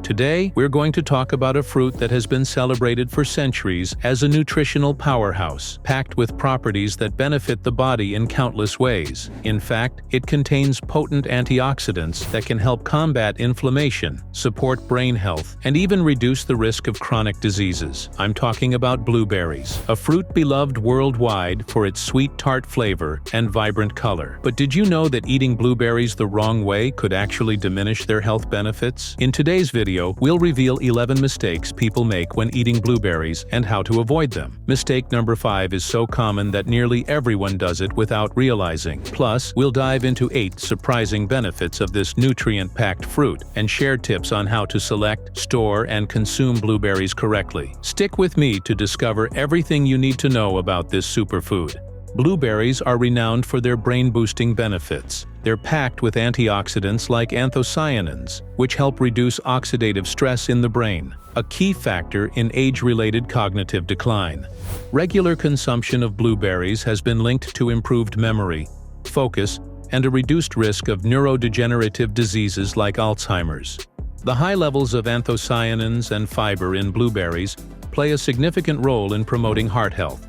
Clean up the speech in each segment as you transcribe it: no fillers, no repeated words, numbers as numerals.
Today, we're going to talk about a fruit that has been celebrated for centuries as a nutritional powerhouse, packed with properties that benefit the body in countless ways. In fact, it contains potent antioxidants that can help combat inflammation, support brain health, and even reduce the risk of chronic diseases. I'm talking about blueberries, a fruit beloved worldwide for its sweet tart flavor and vibrant color. But did you know that eating blueberries the wrong way could actually diminish their health benefits? In today's video, we'll reveal 11 mistakes people make when eating blueberries and how to avoid them. Mistake number 5 is so common that nearly everyone does it without realizing. Plus, we'll dive into 8 surprising benefits of this nutrient-packed fruit and share tips on how to select, store, and consume blueberries correctly. Stick with me to discover everything you need to know about this superfood. Blueberries are renowned for their brain-boosting benefits. They're packed with antioxidants like anthocyanins, which help reduce oxidative stress in the brain, a key factor in age-related cognitive decline. Regular consumption of blueberries has been linked to improved memory, focus, and a reduced risk of neurodegenerative diseases like Alzheimer's. The high levels of anthocyanins and fiber in blueberries play a significant role in promoting heart health.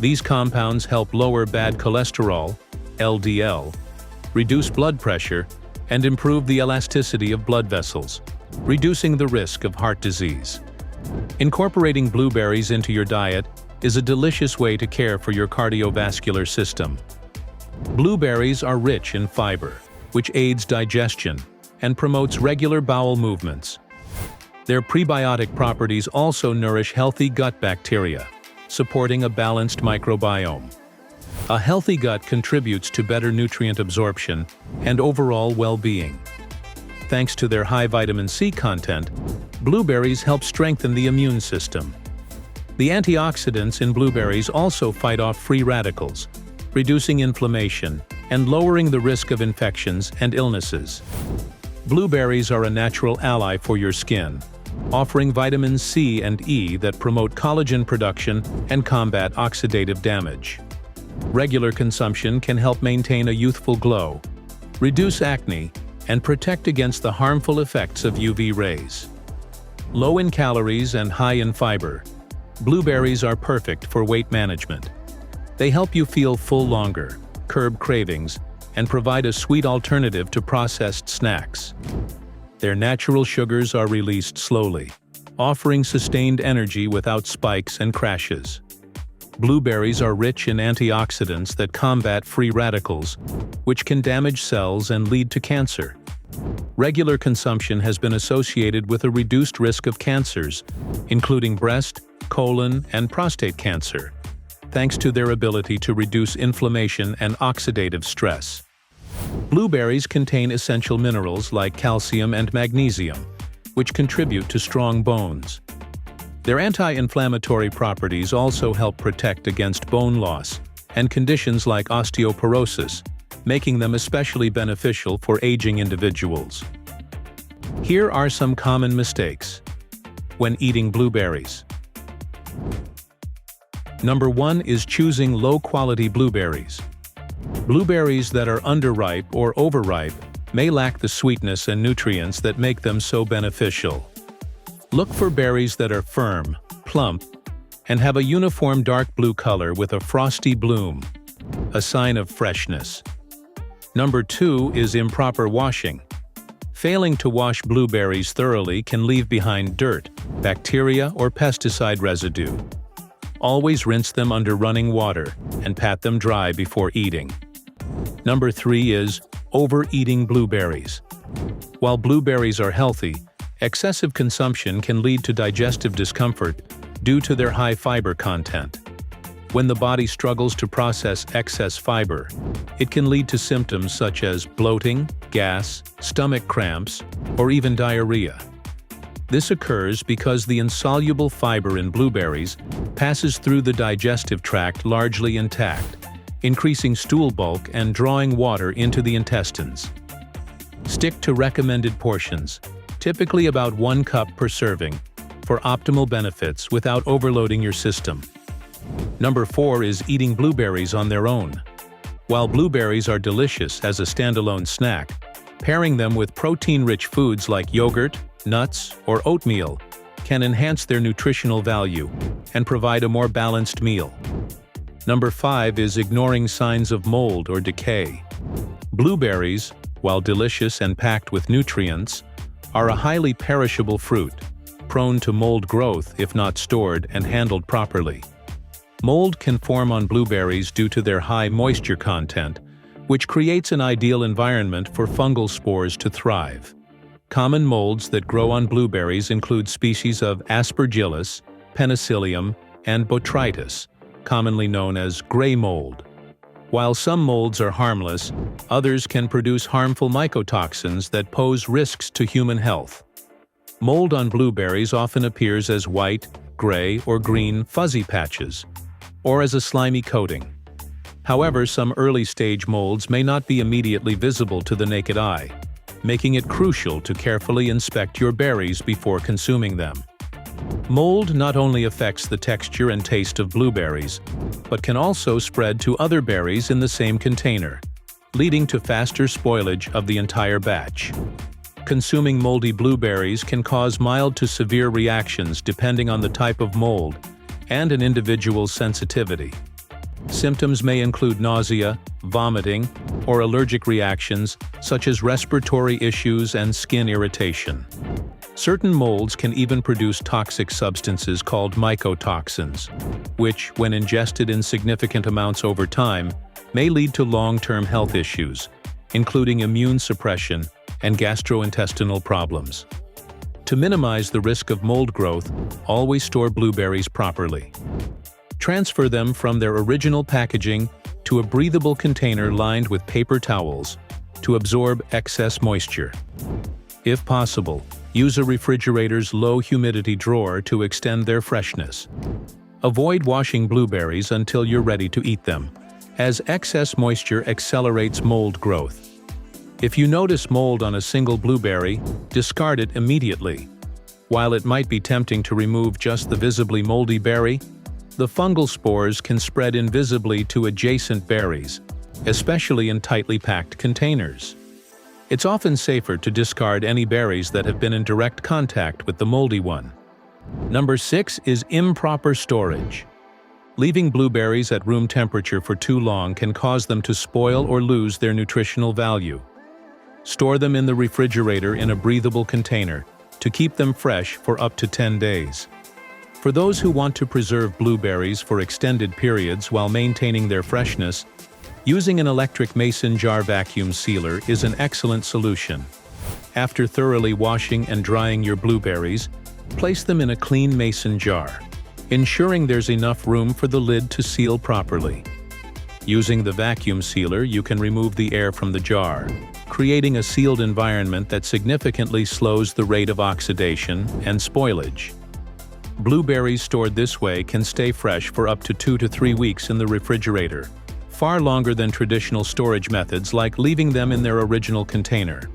These compounds help lower bad cholesterol, LDL, reduce blood pressure, and improve the elasticity of blood vessels, reducing the risk of heart disease. Incorporating blueberries into your diet is a delicious way to care for your cardiovascular system. Blueberries are rich in fiber, which aids digestion and promotes regular bowel movements. Their prebiotic properties also nourish healthy gut bacteria, supporting a balanced microbiome. A healthy gut contributes to better nutrient absorption and overall well-being. Thanks to their high vitamin C content, blueberries help strengthen the immune system. The antioxidants in blueberries also fight off free radicals, reducing inflammation and lowering the risk of infections and illnesses. Blueberries are a natural ally for your skin, offering vitamins C and E that promote collagen production and combat oxidative damage. Regular consumption can help maintain a youthful glow, reduce acne, and protect against the harmful effects of UV rays. Low in calories and high in fiber, blueberries are perfect for weight management. They help you feel full longer, curb cravings, and provide a sweet alternative to processed snacks. Their natural sugars are released slowly, offering sustained energy without spikes and crashes. Blueberries are rich in antioxidants that combat free radicals, which can damage cells and lead to cancer. Regular consumption has been associated with a reduced risk of cancers, including breast, colon, and prostate cancer, thanks to their ability to reduce inflammation and oxidative stress. Blueberries contain essential minerals like calcium and magnesium, which contribute to strong bones. Their anti-inflammatory properties also help protect against bone loss and conditions like osteoporosis, making them especially beneficial for aging individuals. Here are some common mistakes when eating blueberries. Number 1 is choosing low-quality blueberries. Blueberries that are underripe or overripe may lack the sweetness and nutrients that make them so beneficial. Look for berries that are firm, plump, and have a uniform dark blue color with a frosty bloom, a sign of freshness. Number 2 is improper washing. Failing to wash blueberries thoroughly can leave behind dirt, bacteria, or pesticide residue. Always rinse them under running water and pat them dry before eating. Number 3 is overeating blueberries. While blueberries are healthy, excessive consumption can lead to digestive discomfort due to their high fiber content. When the body struggles to process excess fiber, it can lead to symptoms such as bloating, gas, stomach cramps, or even diarrhea. This occurs because the insoluble fiber in blueberries passes through the digestive tract largely intact, increasing stool bulk and drawing water into the intestines. Stick to recommended portions, typically about 1 cup per serving, for optimal benefits without overloading your system. Number 4 is eating blueberries on their own. While blueberries are delicious as a standalone snack, pairing them with protein-rich foods like yogurt, nuts, or oatmeal can enhance their nutritional value and provide a more balanced meal. Number 5 is ignoring signs of mold or decay. Blueberries, while delicious and packed with nutrients, are a highly perishable fruit, prone to mold growth if not stored and handled properly. Mold can form on blueberries due to their high moisture content, which creates an ideal environment for fungal spores to thrive. Common molds that grow on blueberries include species of Aspergillus, Penicillium, and Botrytis, commonly known as gray mold. While some molds are harmless, others can produce harmful mycotoxins that pose risks to human health. Mold on blueberries often appears as white, gray, or green fuzzy patches, or as a slimy coating. However, some early-stage molds may not be immediately visible to the naked eye, making it crucial to carefully inspect your berries before consuming them. Mold not only affects the texture and taste of blueberries, but can also spread to other berries in the same container, leading to faster spoilage of the entire batch. Consuming moldy blueberries can cause mild to severe reactions depending on the type of mold and an individual's sensitivity. Symptoms may include nausea, vomiting, or allergic reactions such as respiratory issues and skin irritation. Certain molds can even produce toxic substances called mycotoxins, which, when ingested in significant amounts over time, may lead to long-term health issues, including immune suppression and gastrointestinal problems. To minimize the risk of mold growth, always store blueberries properly. Transfer them from their original packaging to a breathable container lined with paper towels to absorb excess moisture. If possible, use a refrigerator's low-humidity drawer to extend their freshness. Avoid washing blueberries until you're ready to eat them, as excess moisture accelerates mold growth. If you notice mold on a single blueberry, discard it immediately. While it might be tempting to remove just the visibly moldy berry, the fungal spores can spread invisibly to adjacent berries, especially in tightly packed containers. It's often safer to discard any berries that have been in direct contact with the moldy one. Number 6 is improper storage. Leaving blueberries at room temperature for too long can cause them to spoil or lose their nutritional value. Store them in the refrigerator in a breathable container to keep them fresh for up to 10 days. For those who want to preserve blueberries for extended periods while maintaining their freshness, using an electric mason jar vacuum sealer is an excellent solution. After thoroughly washing and drying your blueberries, place them in a clean mason jar, ensuring there's enough room for the lid to seal properly. Using the vacuum sealer, you can remove the air from the jar, creating a sealed environment that significantly slows the rate of oxidation and spoilage. Blueberries stored this way can stay fresh for up to 2 to 3 weeks in the refrigerator, far longer than traditional storage methods like leaving them in their original container.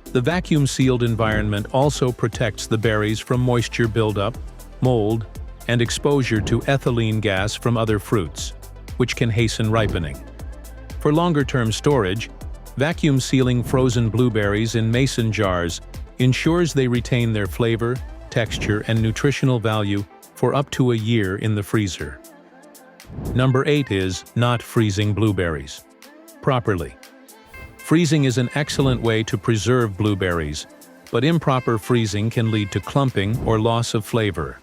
The vacuum-sealed environment also protects the berries from moisture buildup, mold, and exposure to ethylene gas from other fruits, which can hasten ripening. For longer-term storage, vacuum sealing frozen blueberries in mason jars ensures they retain their flavor, texture, and nutritional value for up to a year in the freezer. Number 8 is not freezing blueberries properly. Freezing is an excellent way to preserve blueberries, but improper freezing can lead to clumping or loss of flavor.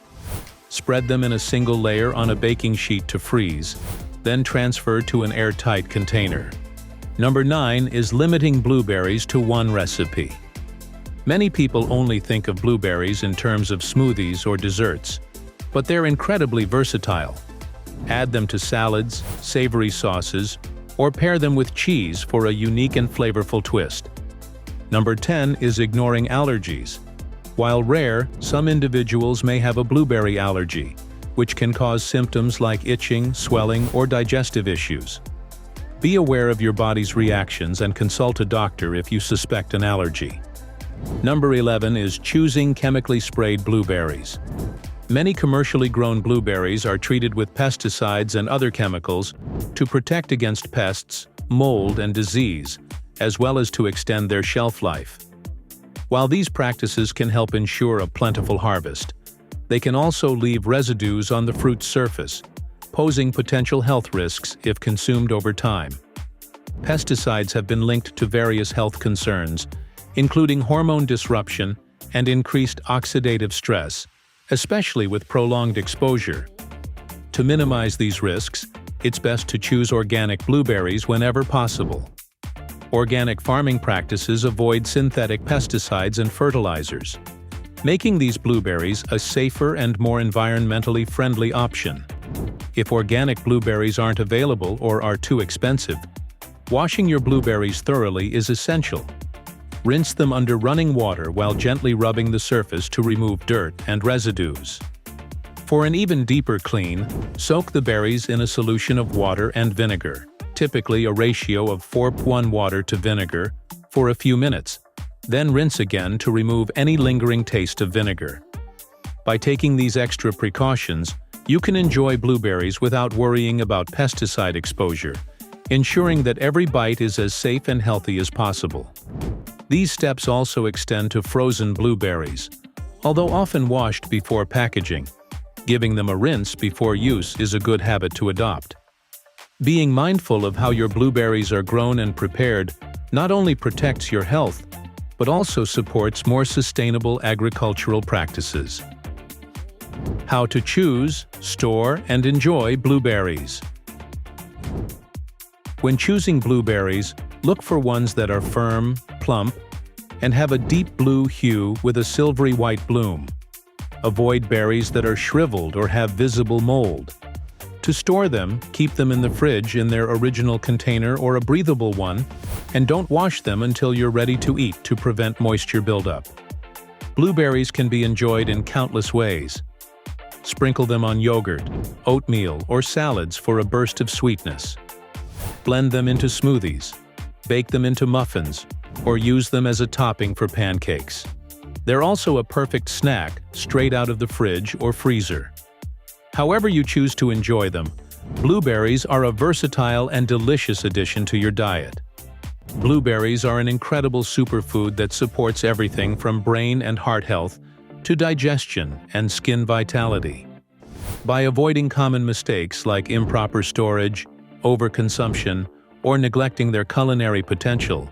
Spread them in a single layer on a baking sheet to freeze, then transfer to an airtight container. Number 9 is limiting blueberries to one recipe. Many people only think of blueberries in terms of smoothies or desserts, but they're incredibly versatile. Add them to salads, savory sauces, or pair them with cheese for a unique and flavorful twist. Number 10 is ignoring allergies. While rare, some individuals may have a blueberry allergy, which can cause symptoms like itching, swelling, or digestive issues. Be aware of your body's reactions and consult a doctor if you suspect an allergy. Number 11 is choosing chemically sprayed blueberries. Many commercially grown blueberries are treated with pesticides and other chemicals to protect against pests, mold, and disease, as well as to extend their shelf life. While these practices can help ensure a plentiful harvest, they can also leave residues on the fruit's surface, posing potential health risks if consumed over time. Pesticides have been linked to various health concerns, including hormone disruption and increased oxidative stress, especially with prolonged exposure. To minimize these risks, it's best to choose organic blueberries whenever possible. Organic farming practices avoid synthetic pesticides and fertilizers, making these blueberries a safer and more environmentally friendly option. If organic blueberries aren't available or are too expensive, washing your blueberries thoroughly is essential. Rinse them under running water while gently rubbing the surface to remove dirt and residues. For an even deeper clean, soak the berries in a solution of water and vinegar, typically a ratio of 4:1 water to vinegar, for a few minutes. Then rinse again to remove any lingering taste of vinegar. By taking these extra precautions, you can enjoy blueberries without worrying about pesticide exposure, ensuring that every bite is as safe and healthy as possible. These steps also extend to frozen blueberries, although often washed before packaging. Giving them a rinse before use is a good habit to adopt. Being mindful of how your blueberries are grown and prepared not only protects your health, but also supports more sustainable agricultural practices. How to choose, store, and enjoy blueberries. When choosing blueberries, look for ones that are firm, plump, and have a deep blue hue with a silvery white bloom. Avoid berries that are shriveled or have visible mold. To store them, keep them in the fridge in their original container or a breathable one, and don't wash them until you're ready to eat to prevent moisture buildup. Blueberries can be enjoyed in countless ways. Sprinkle them on yogurt, oatmeal, or salads for a burst of sweetness. Blend them into smoothies, bake them into muffins, or use them as a topping for pancakes. They're also a perfect snack straight out of the fridge or freezer. However you choose to enjoy them, blueberries are a versatile and delicious addition to your diet. Blueberries are an incredible superfood that supports everything from brain and heart health to digestion and skin vitality. By avoiding common mistakes like improper storage, overconsumption, or neglecting their culinary potential,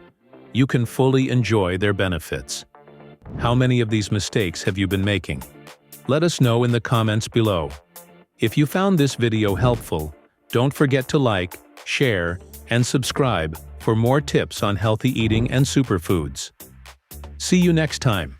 you can fully enjoy their benefits. How many of these mistakes have you been making? Let us know in the comments below. If you found this video helpful, don't forget to like, share, and subscribe for more tips on healthy eating and superfoods. See you next time.